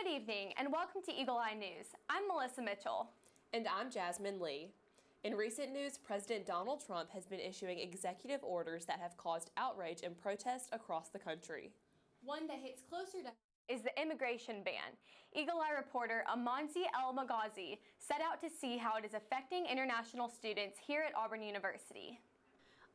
Good evening and welcome to Eagle Eye News. I'm Melissa Mitchell. And I'm Jasmine Lee. In recent news, President Donald Trump has been issuing executive orders that have caused outrage and protest across the country. One that hits closer to is the immigration ban. Eagle Eye reporter Amanzi El-Maghazi set out to see how it is affecting international students here at Auburn University.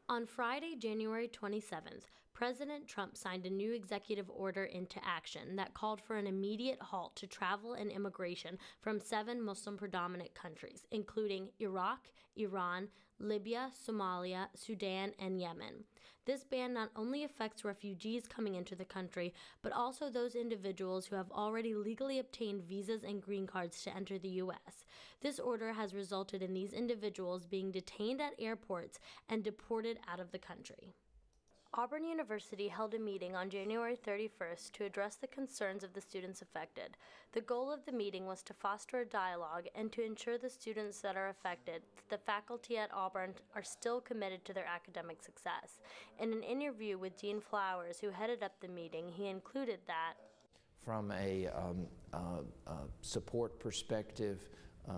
On Friday, January 27th, President Trump signed a new executive order into action that called for an immediate halt to travel and immigration from 7 Muslim-predominant countries, including Iraq, Iran, Libya, Somalia, Sudan, and Yemen. This ban not only affects refugees coming into the country, but also those individuals who have already legally obtained visas and green cards to enter the U.S. This order has resulted in these individuals being detained at airports and deported out of the country. Auburn University held a meeting on January 31st to address the concerns of the students affected. The goal of the meeting was to foster a dialogue and to ensure the students that are affected that the faculty at Auburn are still committed to their academic success. In an interview with Dean Flowers, who headed up the meeting, he included that from a support perspective,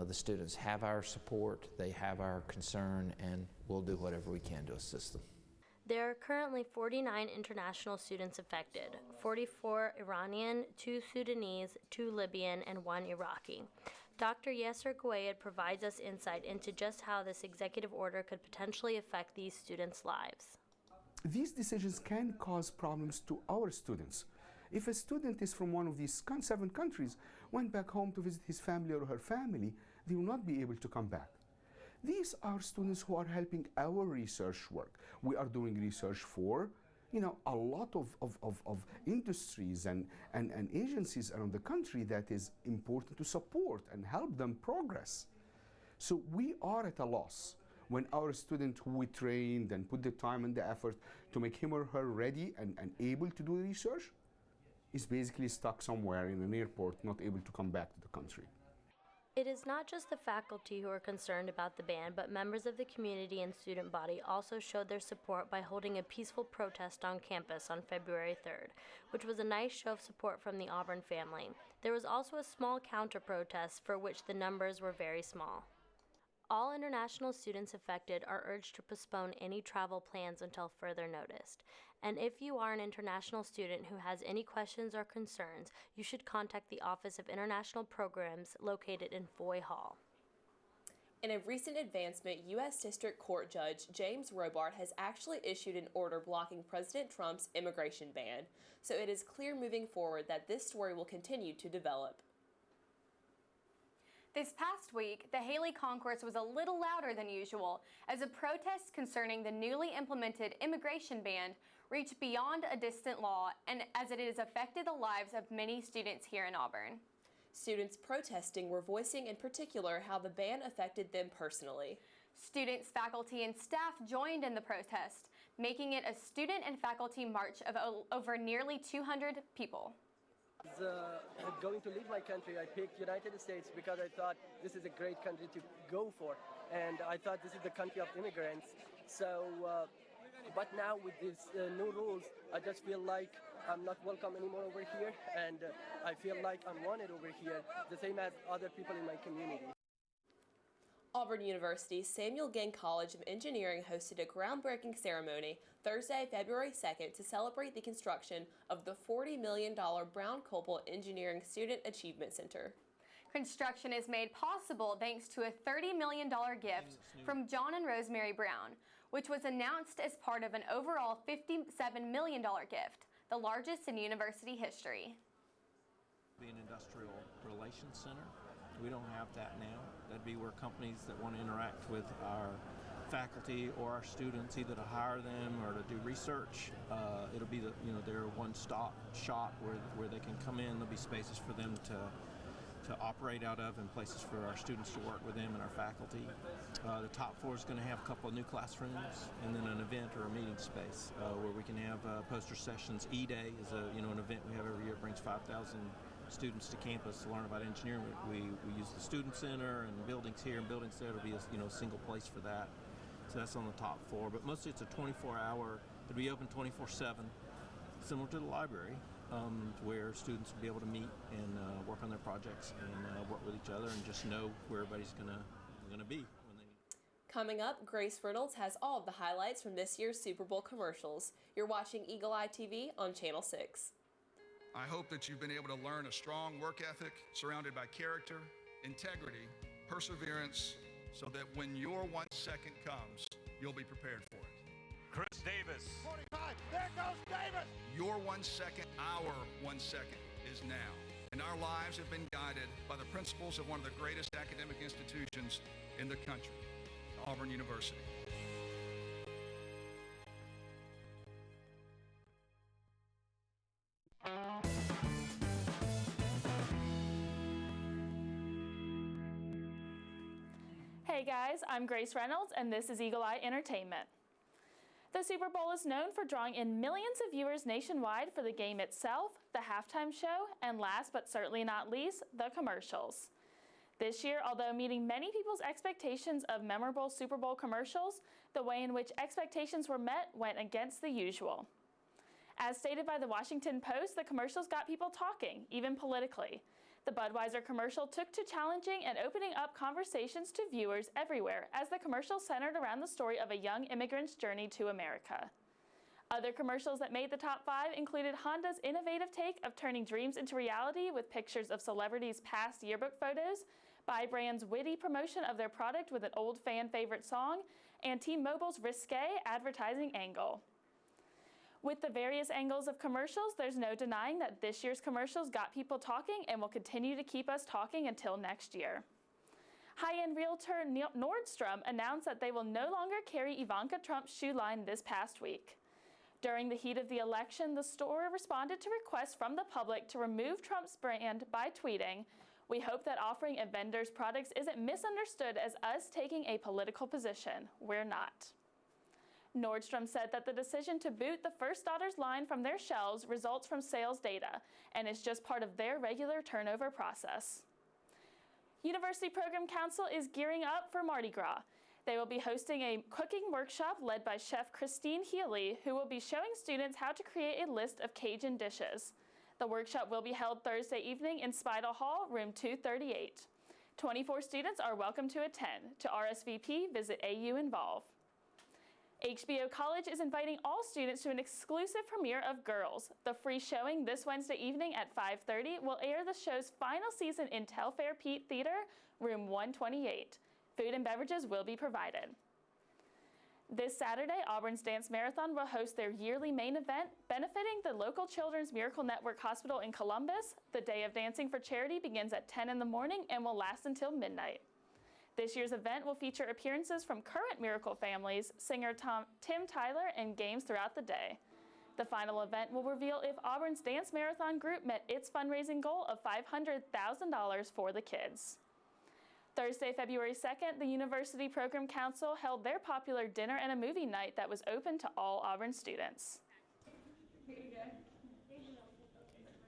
the students have our support, they have our concern, and we'll do whatever we can to assist them. There are currently 49 international students affected, 44 Iranian, 2 Sudanese, 2 Libyan, and 1 Iraqi. Dr. Yasser Gouayed provides us insight into just how this executive order could potentially affect these students' lives. These decisions can cause problems to our students. If a student is from one of these 7 countries, went back home to visit his family or her family, they will not be able to come back. These are students who are helping our research work. We are doing research for, a lot of industries and agencies around the country that is important to support and help them progress. So we are at a loss when our student who we trained and put the time and the effort to make him or her ready and able to do research is basically stuck somewhere in an airport, not able to come back to the country. It is not just the faculty who are concerned about the ban, but members of the community and student body also showed their support by holding a peaceful protest on campus on February 3rd, which was a nice show of support from the Auburn family. There was also a small counter-protest for which the numbers were very small. All international students affected are urged to postpone any travel plans until further notice. And if you are an international student who has any questions or concerns, you should contact the Office of International Programs located in Foy Hall. In a recent advancement, U.S. District Court Judge James Robart has actually issued an order blocking President Trump's immigration ban, so it is clear moving forward that this story will continue to develop. This past week, the Haley Concourse was a little louder than usual as a protest concerning the newly implemented immigration ban reached beyond a distant law and as it has affected the lives of many students here in Auburn. Students protesting were voicing in particular how the ban affected them personally. Students, faculty, and staff joined in the protest, making it a student and faculty march of over nearly 200 people. Going to leave my country, I picked United States because I thought this is a great country to go for, and I thought this is the country of immigrants. So, but now with these new rules, I just feel like I'm not welcome anymore over here, and I feel like I'm wanted over here, the same as other people in my community. Auburn University's Samuel Ginn College of Engineering hosted a groundbreaking ceremony Thursday, February 2nd to celebrate the construction of the $40 million Brown-Copel Engineering Student Achievement Center. Construction is made possible thanks to a $30 million gift from John and Rosemary Brown, which was announced as part of an overall $57 million gift, the largest in university history. Be an industrial relations center. We don't have that now. That'd be where companies that want to interact with our faculty or our students, either to hire them or to do research. It'll be their one-stop shop where they can come in. There'll be spaces for them to operate out of and places for our students to work with them and our faculty. The top floor is going to have a couple of new classrooms and then an event or a meeting space where we can have poster sessions. E-Day is an event we have every year. It brings 5,000 students to campus to learn about engineering. We use the student center and buildings here and buildings there. It'll be a single place for that. So that's on the top floor. But mostly it's a 24-hour. It'll be open 24/7, similar to the library. where students will be able to meet and work on their projects and work with each other and just know where everybody's gonna be when they meet. Coming up, Grace Reynolds has all of the highlights from this year's Super Bowl commercials. You're watching Eagle Eye TV on Channel 6. I hope that you've been able to learn a strong work ethic surrounded by character, integrity, perseverance, so that when your 1 second comes, you'll be prepared for it. Chris Davis. 45, there goes Davis! Your 1 second, our 1 second is now. And our lives have been guided by the principles of one of the greatest academic institutions in the country, Auburn University. Hey guys, I'm Grace Reynolds and this is Eagle Eye Entertainment. The Super Bowl is known for drawing in millions of viewers nationwide for the game itself, the halftime show, and last but certainly not least, the commercials. This year, although meeting many people's expectations of memorable Super Bowl commercials, the way in which expectations were met went against the usual. As stated by the Washington Post, the commercials got people talking, even politically. The Budweiser commercial took to challenging and opening up conversations to viewers everywhere as the commercial centered around the story of a young immigrant's journey to America. Other commercials that made the top 5 included Honda's innovative take of turning dreams into reality with pictures of celebrities' past yearbook photos, Buy Brand's witty promotion of their product with an old fan favorite song, and T-Mobile's risque advertising angle. With the various angles of commercials, there's no denying that this year's commercials got people talking and will continue to keep us talking until next year. High-end realtor Nordstrom announced that they will no longer carry Ivanka Trump's shoe line this past week. During the heat of the election, the store responded to requests from the public to remove Trump's brand by tweeting, "We hope that offering a vendor's products isn't misunderstood as us taking a political position. We're not." Nordstrom said that the decision to boot the First Daughters line from their shelves results from sales data and is just part of their regular turnover process. University Program Council is gearing up for Mardi Gras. They will be hosting a cooking workshop led by Chef Christine Healy, who will be showing students how to create a list of Cajun dishes. The workshop will be held Thursday evening in Spidal Hall, room 238. 24 students are welcome to attend. To RSVP, visit AU Involve. HBO College is inviting all students to an exclusive premiere of Girls. The free showing this Wednesday evening at 5:30 will air the show's final season in Telfair Pete Theater, room 128. Food and beverages will be provided. This Saturday, Auburn's Dance Marathon will host their yearly main event, benefiting the local Children's Miracle Network Hospital in Columbus. The Day of Dancing for Charity begins at 10 in the morning and will last until midnight. This year's event will feature appearances from current Miracle families, singer Tim Tyler, and games throughout the day. The final event will reveal if Auburn's Dance Marathon group met its fundraising goal of $500,000 for the kids. Thursday, February 2nd, the University Program Council held their popular dinner and a movie night that was open to all Auburn students.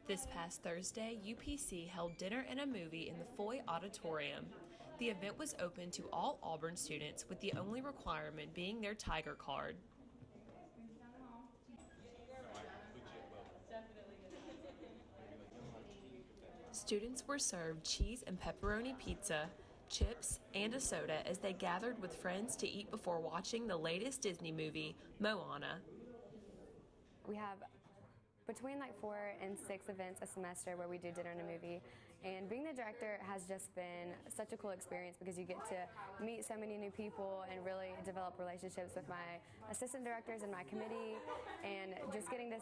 This past Thursday, UPC held dinner and a movie in the Foy Auditorium. The event was open to all Auburn students, with the only requirement being their Tiger card. Students were served cheese and pepperoni pizza, chips, and a soda as they gathered with friends to eat before watching the latest Disney movie, Moana. We have between 4 and 6 events a semester where we do dinner and a movie. And being the director has just been such a cool experience because you get to meet so many new people and really develop relationships with my assistant directors and my committee, and just getting to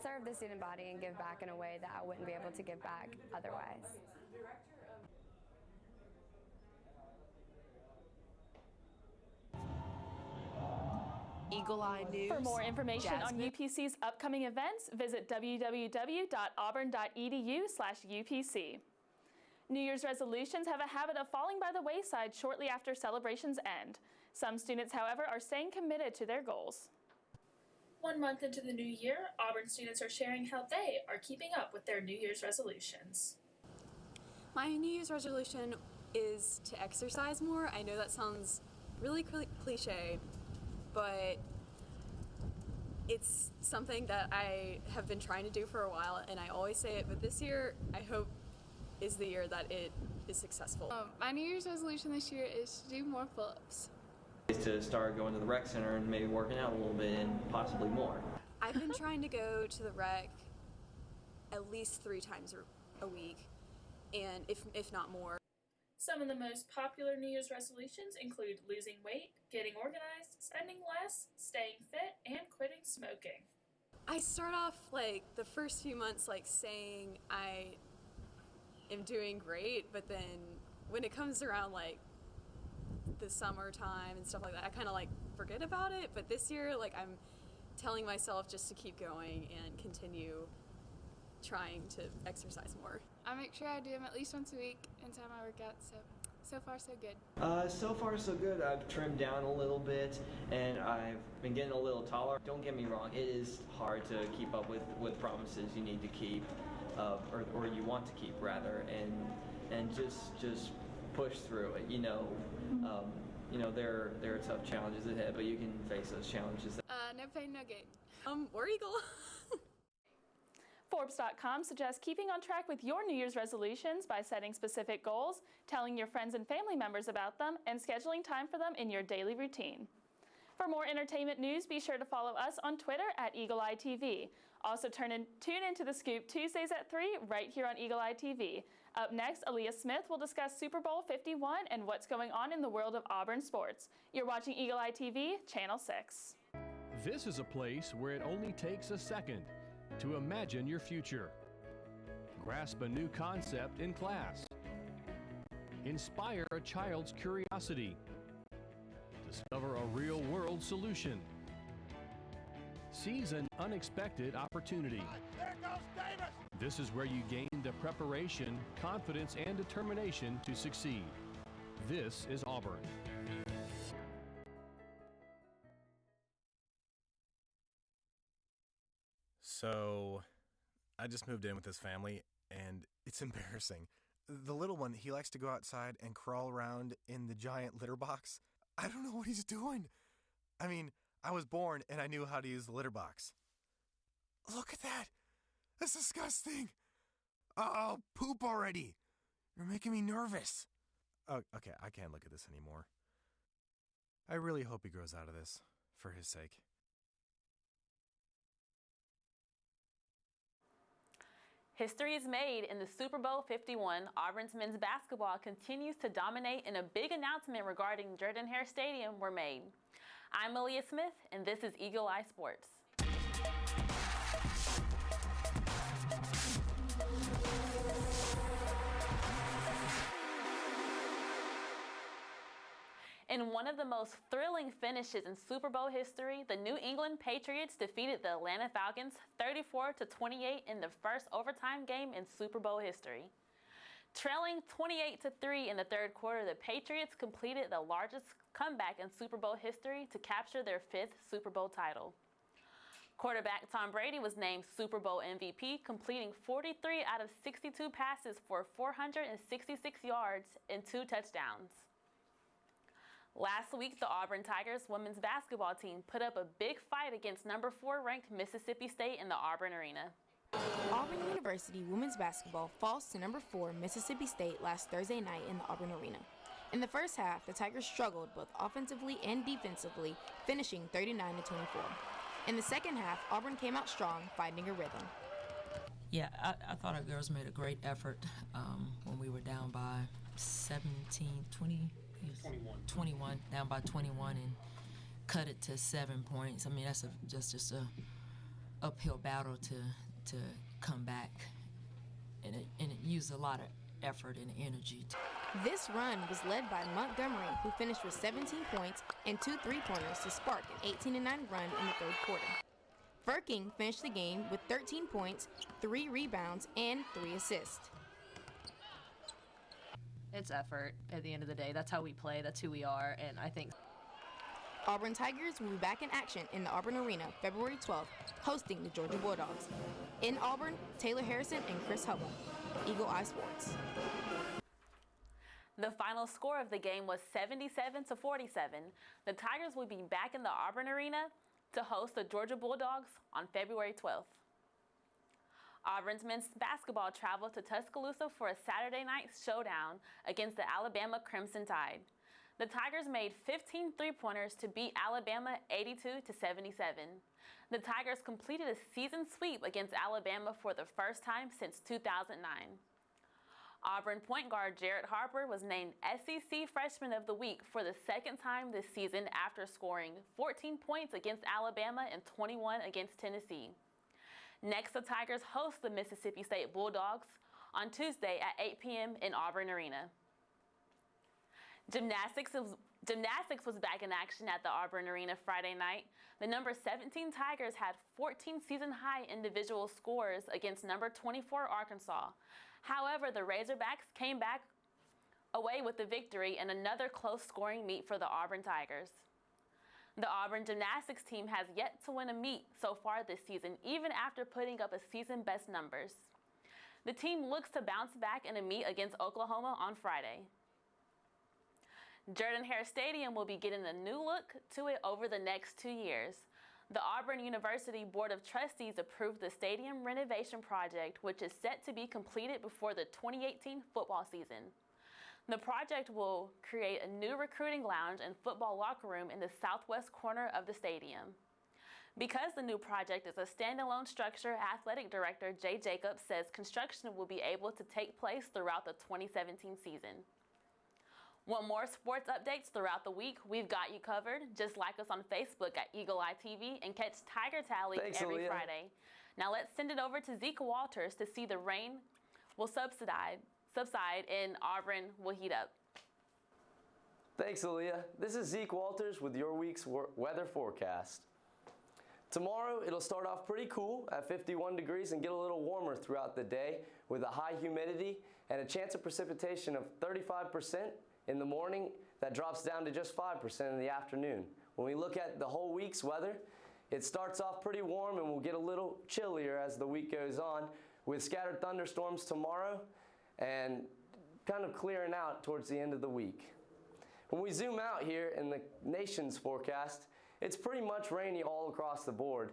serve the student body and give back in a way that I wouldn't be able to give back otherwise. Eagle Eye News. For more information on UPC's upcoming events, visit www.auburn.edu/UPC. New Year's resolutions have a habit of falling by the wayside shortly after celebrations end. Some students, however, are staying committed to their goals. 1 month into the new year, Auburn students are sharing how they are keeping up with their New Year's resolutions. My New Year's resolution is to exercise more. I know that sounds really cliche, but It's something that I have been trying to do for a while, and I always say it, but this year I hope is the year that it is successful. My New Year's resolution this year is to do more pull-ups. Is to start going to the rec center and maybe working out a little bit and possibly more. I've been trying to go to the rec at least 3 times a week, and if not more. Some of the most popular New Year's resolutions include losing weight, getting organized, spending less, staying fit, and quitting smoking. I start off like the first few months like saying I am doing great, but then when it comes around like the summertime and stuff like that, I kind of like forget about it. But this year, like, I'm telling myself just to keep going and continue trying to exercise more. I make sure I do them at least once a week anytime I work out, so far so good. So far so good. I've trimmed down a little bit and I've been getting a little taller. Don't get me wrong, it is hard to keep up with promises you need to keep, or you want to keep rather, and just push through it. You know, there are tough challenges ahead, but you can face those challenges. No pain, no gain. War Eagle. Forbes.com suggests keeping on track with your New Year's resolutions by setting specific goals, telling your friends and family members about them, and scheduling time for them in your daily routine. For more entertainment news, be sure to follow us on Twitter at Eagle Eye TV. Also tune into The Scoop Tuesdays at 3 right here on Eagle Eye TV. Up next, Aaliyah Smith will discuss Super Bowl 51 and what's going on in the world of Auburn sports. You're watching Eagle Eye TV, Channel 6. This is a place where it only takes a second to imagine your future. Grasp a new concept in class. Inspire a child's curiosity. Discover a real-world solution. Seize an unexpected opportunity. There goes Davis! This is where you gain the preparation, confidence, and determination to succeed. This is Auburn. So, I just moved in with his family, and it's embarrassing. The little one, he likes to go outside and crawl around in the giant litter box. I don't know what he's doing. I mean, I was born and I knew how to use the litter box. Look at that! That's disgusting! Oh, poop already! You're making me nervous. Oh, okay, I can't look at this anymore. I really hope he grows out of this, for his sake. History is made in the Super Bowl 51. Auburn's men's basketball continues to dominate, and a big announcement regarding Jordan-Hare Stadium were made. I'm Aaliyah Smith, and this is Eagle Eye Sports. In one of the most thrilling finishes in Super Bowl history, the New England Patriots defeated the Atlanta Falcons 34-28 in the first overtime game in Super Bowl history. Trailing 28-3 in the third quarter, the Patriots completed the largest comeback in Super Bowl history to capture their 5th Super Bowl title. Quarterback Tom Brady was named Super Bowl MVP, completing 43 out of 62 passes for 466 yards and 2 touchdowns. Last week, the Auburn Tigers women's basketball team put up a big fight against number 4 ranked Mississippi State in the Auburn Arena. Auburn University women's basketball falls to number 4 Mississippi State last Thursday night in the Auburn Arena. In the first half, the Tigers struggled both offensively and defensively, finishing 39-24. In the second half, Auburn came out strong, finding a rhythm. Yeah, I thought our girls made a great effort when we were down by 21, down by 21, and cut it to 7 points. I mean, that's just a uphill battle to come back, and it used a lot of effort and energy. This run was led by Montgomery, who finished with 17 points and 2 3-pointers to spark an 18-9 run in the third quarter. Firking finished the game with 13 points, 3 rebounds, and 3 assists. It's effort at the end of the day. That's how we play. That's who we are, and I think Auburn Tigers will be back in action in the Auburn Arena February 12th, hosting the Georgia Bulldogs. In Auburn, Taylor Harrison and Chris Hubble, Eagle Eye Sports. The final score of the game was 77-47. The Tigers will be back in the Auburn Arena to host the Georgia Bulldogs on February 12th. Auburn's men's basketball traveled to Tuscaloosa for a Saturday night showdown against the Alabama Crimson Tide. The Tigers made 15 three-pointers to beat Alabama 82-77. The Tigers completed a season sweep against Alabama for the first time since 2009. Auburn point guard Jarrett Harper was named SEC Freshman of the Week for the second time this season after scoring 14 points against Alabama and 21 against Tennessee. Next, the Tigers host the Mississippi State Bulldogs on Tuesday at 8 p.m. in Auburn Arena. Gymnastics was back in action at the Auburn Arena Friday night. The number 17 Tigers had 14 season-high individual scores against number 24 Arkansas. However, the Razorbacks came back away with the victory in another close-scoring meet for the Auburn Tigers. The Auburn gymnastics team has yet to win a meet so far this season, even after putting up a season-best numbers. The team looks to bounce back in a meet against Oklahoma on Friday. Jordan-Hare Stadium will be getting a new look to it over the next 2 years. The Auburn University Board of Trustees approved the stadium renovation project, which is set to be completed before the 2018 football season. The project will create a new recruiting lounge and football locker room in the southwest corner of the stadium. Because the new project is a standalone structure, Athletic Director Jay Jacobs says construction will be able to take place throughout the 2017 season. Want more sports updates throughout the week? We've got you covered. Just like us on Facebook at Eagle Eye TV and catch Tiger Tally every Friday. Now let's send it over to Zeke Walters to see the rain will subside and Auburn will heat up. Thanks, Aaliyah. This is Zeke Walters with your week's weather forecast. Tomorrow, it'll start off pretty cool at 51 degrees and get a little warmer throughout the day with a high humidity and a chance of precipitation of 35% in the morning. That drops down to just 5% in the afternoon. When we look at the whole week's weather, it starts off pretty warm and will get a little chillier as the week goes on with scattered thunderstorms tomorrow and kind of clearing out towards the end of the week. When we zoom out here in the nation's forecast, it's pretty much rainy all across the board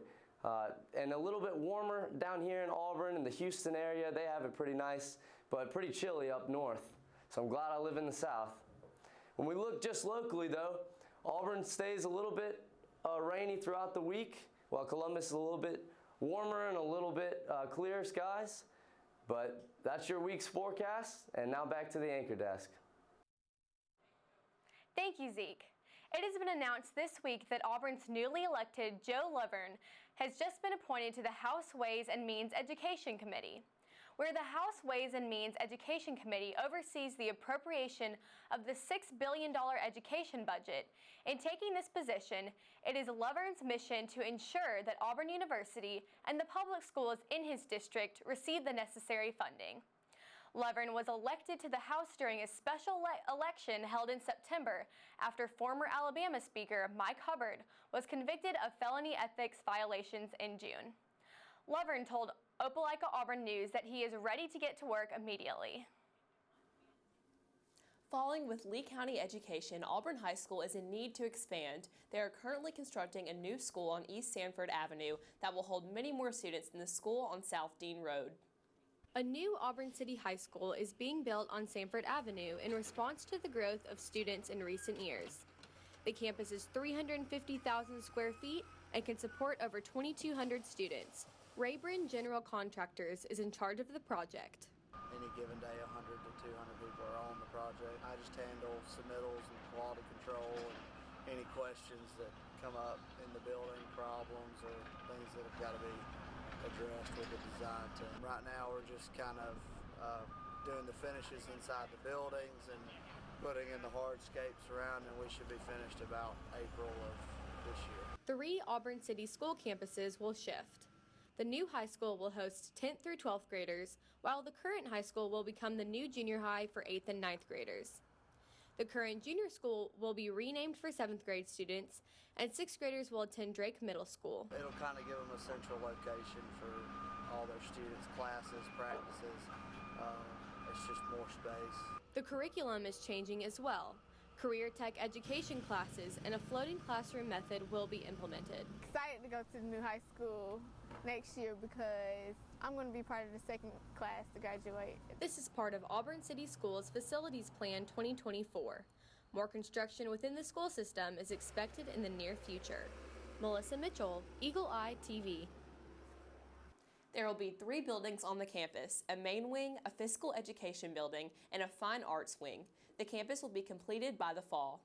and a little bit warmer down here in Auburn and the Houston area. They have it pretty nice, but pretty chilly up north. So I'm glad I live in the south. When we look just locally though, Auburn stays a little bit rainy throughout the week, while Columbus is a little bit warmer and a little bit clearer skies. But that's your week's forecast, and now back to the anchor desk. Thank you, Zeke. It has been announced this week that Auburn's newly elected Joe Lovern has just been appointed to the House Ways and Means Education Committee, where the House Ways and Means Education Committee oversees the appropriation of the $6 billion education budget. In taking this position, it is Lovern's mission to ensure that Auburn University and the public schools in his district receive the necessary funding. Lovern was elected to the House during a special election held in September after former Alabama Speaker Mike Hubbard was convicted of felony ethics violations in June. Lovern told Opelika Auburn News that he is ready to get to work immediately. Following with Lee County education, Auburn High School is in need to expand. They are currently constructing a new school on East Sanford Avenue that will hold many more students than the school on South Dean Road. A new Auburn City High School is being built on Sanford Avenue in response to the growth of students in recent years. The campus is 350,000 square feet and can support over 2,200 students. Rayburn General Contractors is in charge of the project. Any given day, 100 to 200 people are on the project. I just handle submittals and quality control and any questions that come up in the building, problems or things that have got to be addressed with the design team. Right now we're just kind of doing the finishes inside the buildings and putting in the hardscapes around, and we should be finished about April of this year. 3 Auburn City school campuses will shift. The new high school will host 10th through 12th graders, while the current high school will become the new junior high for 8th and 9th graders. The current junior school will be renamed for 7th grade students, and 6th graders will attend Drake Middle School. It'll kind of give them a central location for all their students, classes, practices. It's just more space. The curriculum is changing as well. Career Tech education classes and a floating classroom method will be implemented. Excited to go to the new high school next year because I'm going to be part of the second class to graduate. This is part of Auburn City Schools Facilities Plan 2024. More construction within the school system is expected in the near future. Melissa Mitchell, Eagle Eye TV. There will be 3 buildings on the campus, a main wing, a physical education building, and a fine arts wing. The campus will be completed by the fall.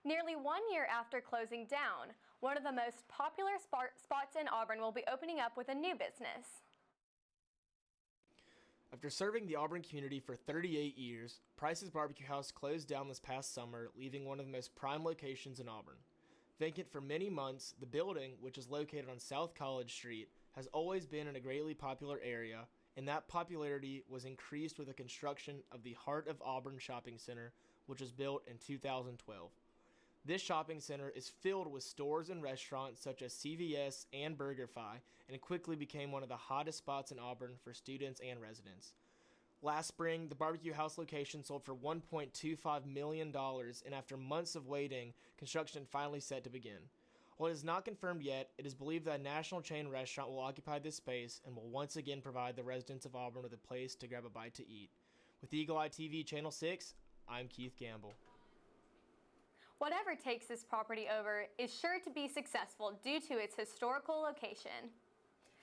Nearly 1 year after closing down, one of the most popular spots in Auburn will be opening up with a new business. After serving the Auburn community for 38 years, Price's Barbecue House closed down this past summer, leaving one of the most prime locations in Auburn. Vacant for many months, the building, which is located on South College Street, has always been in a greatly popular area, and that popularity was increased with the construction of the Heart of Auburn Shopping Center, which was built in 2012. This shopping center is filled with stores and restaurants such as CVS and BurgerFi, and it quickly became one of the hottest spots in Auburn for students and residents. Last spring, the Barbecue House location sold for $1.25 million, and after months of waiting, construction finally set to begin. While it is not confirmed yet, it is believed that a national chain restaurant will occupy this space and will once again provide the residents of Auburn with a place to grab a bite to eat. With Eagle Eye TV Channel 6, I'm Keith Gamble. Whatever takes this property over is sure to be successful due to its historical location.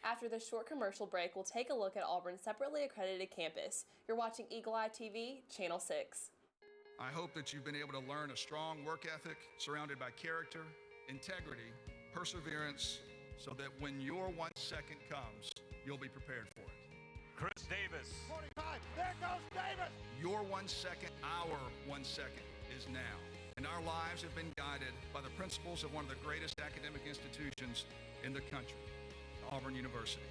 After this short commercial break, we'll take a look at Auburn's separately accredited campus. You're watching Eagle Eye TV, Channel 6. I hope that you've been able to learn a strong work ethic surrounded by character, integrity, perseverance, so that when your 1 second comes, you'll be prepared for it. Chris Davis. 45. There goes Davis. Your 1 second, our 1 second is now. And our lives have been guided by the principles of one of the greatest academic institutions in the country, Auburn University.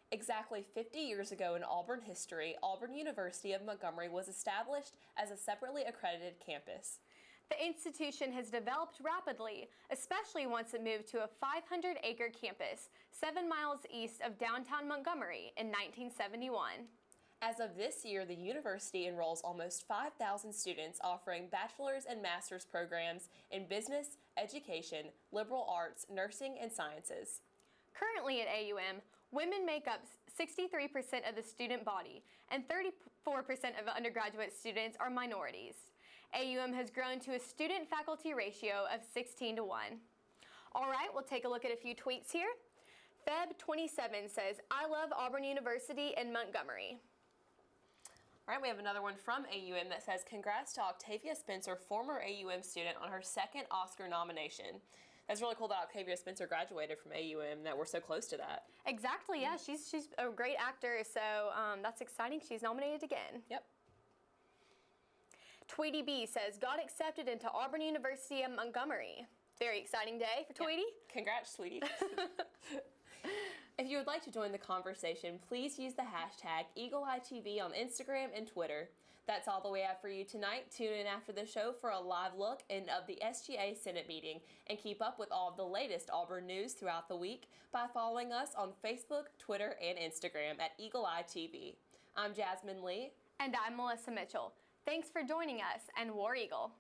Exactly 50 years ago in Auburn history, Auburn University of Montgomery was established as a separately accredited campus. The institution has developed rapidly, especially once it moved to a 500-acre campus 7 miles east of downtown Montgomery in 1971. As of this year, the university enrolls almost 5,000 students offering bachelor's and master's programs in business, education, liberal arts, nursing, and sciences. Currently at AUM, women make up 63% of the student body, and 34% of undergraduate students are minorities. AUM has grown to a student-faculty ratio of 16 to 1. All right, we'll take a look at a few tweets here. Feb27 says, "I love Auburn University in Montgomery." All right, we have another one from AUM that says, "Congrats to Octavia Spencer, former AUM student, on her second Oscar nomination." That's really cool that Octavia Spencer graduated from AUM, that we're so close to that. Exactly, yeah. She's a great actor, so that's exciting. She's nominated again. Yep. Tweety B says, "Got accepted into Auburn University of Montgomery." Very exciting day for Tweety. Yep. Congrats, Tweety. If you would like to join the conversation, please use the hashtag EagleEyeTV on Instagram and Twitter. That's all that we have for you tonight. Tune in after the show for a live look of the SGA Senate meeting, and keep up with all of the latest Auburn news throughout the week by following us on Facebook, Twitter, and Instagram at Eagle Eye TV. I'm Jasmine Lee. And I'm Melissa Mitchell. Thanks for joining us, and War Eagle.